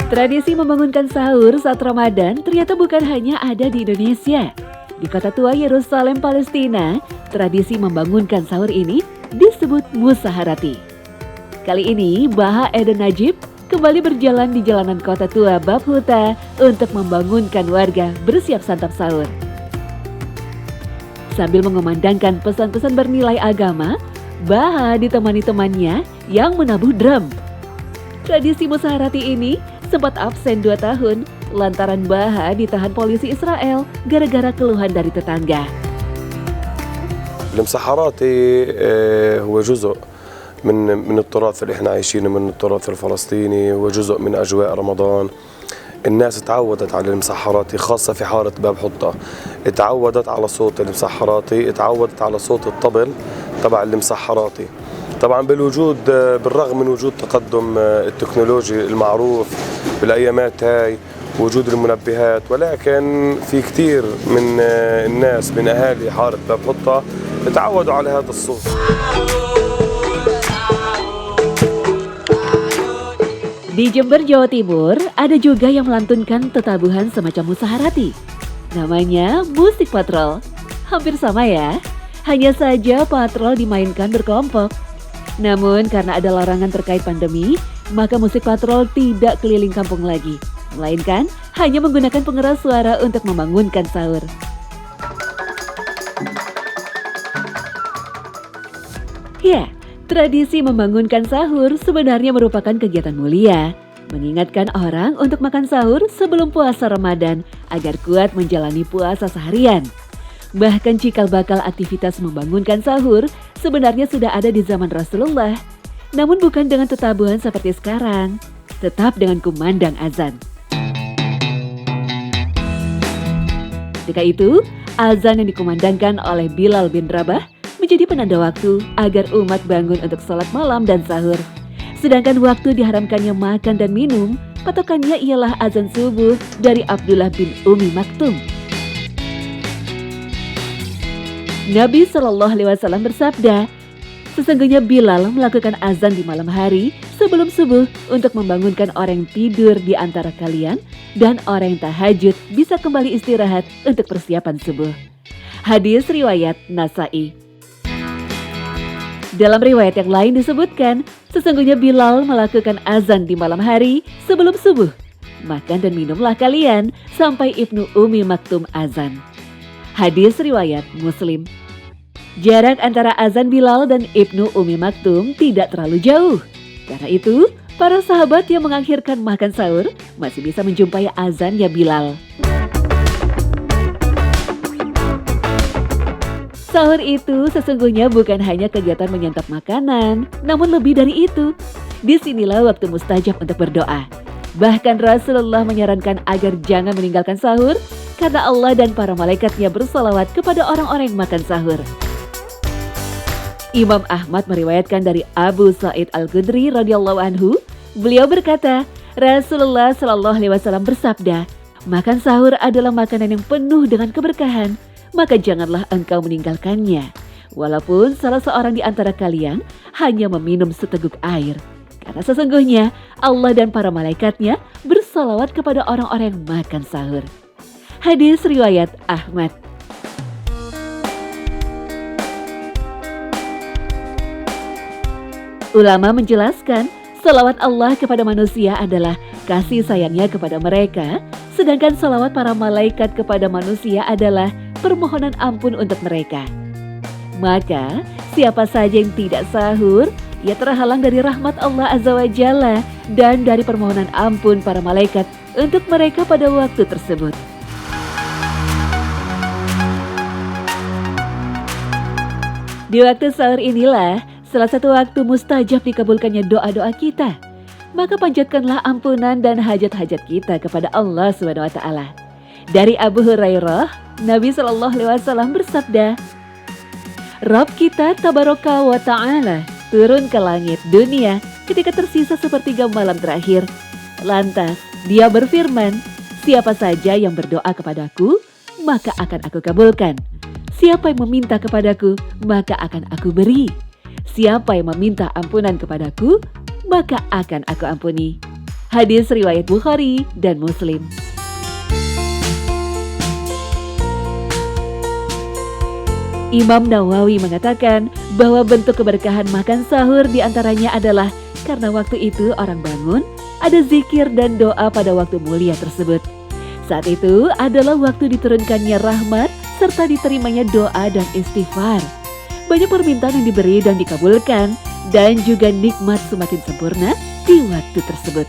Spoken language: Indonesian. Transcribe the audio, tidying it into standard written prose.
Tradisi membangunkan sahur saat Ramadan ternyata bukan hanya ada di Indonesia. Di kota tua Yerusalem, Palestina, tradisi membangunkan sahur ini disebut musaharati. Kali ini, Baha Eden Najib kembali berjalan di jalanan kota tua Bab Huta untuk membangunkan warga bersiap santap sahur. Sambil mengumandangkan pesan-pesan bernilai agama, Baha ditemani temannya yang menabuh drum. Tradisi musaharati ini sempat absen 2 tahun lantaran Baha ditahan polisi Israel gara-gara keluhan dari tetangga. المسحراتي هو جزء من التراث اللي احنا عايشينه، من التراث الفلسطيني، هو جزء من أجواء رمضان. الناس تعودت على المسحراتي خاصة في حارة باب حطة، تعودت على صوت المسحراتي، تعودت على صوت الطبل تبع المسحراتي. طبعا بالرغم من وجود تقدم التكنولوجي المعروف بالايامات هاي، وجود المنبهات، ولكن في كثير من الناس من اهالي حاره باب حطة تعودوا على هذا الصوت. Di Jember, Jawa Timur, ada juga yang melantunkan tetabuhan semacam musaharati. Namanya musik patrol. Hampir sama ya, hanya saja patrol dimainkan berkelompok. Namun karena ada larangan terkait pandemi, maka musik patrol tidak keliling kampung lagi, melainkan hanya menggunakan pengeras suara untuk membangunkan sahur. Ya, tradisi membangunkan sahur sebenarnya merupakan kegiatan mulia, mengingatkan orang untuk makan sahur sebelum puasa Ramadan agar kuat menjalani puasa seharian. Bahkan cikal bakal aktivitas membangunkan sahur sebenarnya sudah ada di zaman Rasulullah, namun bukan dengan tetabuhan seperti sekarang, tetap dengan kumandang azan. Ketika itu, azan yang dikumandangkan oleh Bilal bin Rabah menjadi penanda waktu agar umat bangun untuk sholat malam dan sahur. Sedangkan waktu diharamkannya makan dan minum, patokannya ialah azan subuh dari Abdullah bin Umi Maktum. Nabi SAW bersabda, sesungguhnya Bilal melakukan azan di malam hari sebelum subuh untuk membangunkan orang yang tidur di antara kalian dan orang yang tahajud bisa kembali istirahat untuk persiapan subuh. Hadis riwayat Nasa'i. Dalam riwayat yang lain disebutkan, sesungguhnya Bilal melakukan azan di malam hari sebelum subuh. Makan dan minumlah kalian sampai Ibnu Umi Maktum azan. Hadis riwayat Muslim. Jarak antara azan Bilal dan Ibnu Umi Maktum tidak terlalu jauh. Karena itu, para sahabat yang mengakhirkan makan sahur masih bisa menjumpai azannya Bilal. Sahur itu sesungguhnya bukan hanya kegiatan menyantap makanan, namun lebih dari itu. Disinilah waktu mustajab untuk berdoa. Bahkan Rasulullah menyarankan agar jangan meninggalkan sahur karena Allah dan para malaikatnya bersalawat kepada orang-orang yang makan sahur. Imam Ahmad meriwayatkan dari Abu Sa'id Al-Khudri radhiyallahu anhu, beliau berkata, Rasulullah SAW bersabda, makan sahur adalah makanan yang penuh dengan keberkahan, maka janganlah engkau meninggalkannya, walaupun salah seorang di antara kalian hanya meminum seteguk air. Karena sesungguhnya Allah dan para malaikatnya bersalawat kepada orang-orang yang makan sahur. Hadis riwayat Ahmad. Ulama menjelaskan, salawat Allah kepada manusia adalah kasih sayangnya kepada mereka, sedangkan salawat para malaikat kepada manusia adalah permohonan ampun untuk mereka. Maka, siapa saja yang tidak sahur, ia terhalang dari rahmat Allah Azza wa Jalla dan dari permohonan ampun para malaikat untuk mereka pada waktu tersebut. Di waktu sahur inilah salah satu waktu mustajab dikabulkannya doa-doa kita. Maka panjatkanlah ampunan dan hajat-hajat kita kepada Allah SWT. Dari Abu Hurairah, Nabi SAW bersabda, Rabb kita tabaraka wa ta'ala turun ke langit dunia ketika tersisa sepertiga malam terakhir. Lantas dia berfirman, siapa saja yang berdoa kepadaku, maka akan aku kabulkan. Siapa yang meminta kepadaku, maka akan aku beri. Siapa yang meminta ampunan kepadaku, maka akan aku ampuni. Hadis riwayat Bukhari dan Muslim. Imam Nawawi mengatakan bahwa bentuk keberkahan makan sahur diantaranya adalah karena waktu itu orang bangun, ada zikir dan doa pada waktu mulia tersebut. Saat itu adalah waktu diturunkannya rahmat serta diterimanya doa dan istighfar. Banyak permintaan yang diberi dan dikabulkan dan juga nikmat semakin sempurna di waktu tersebut.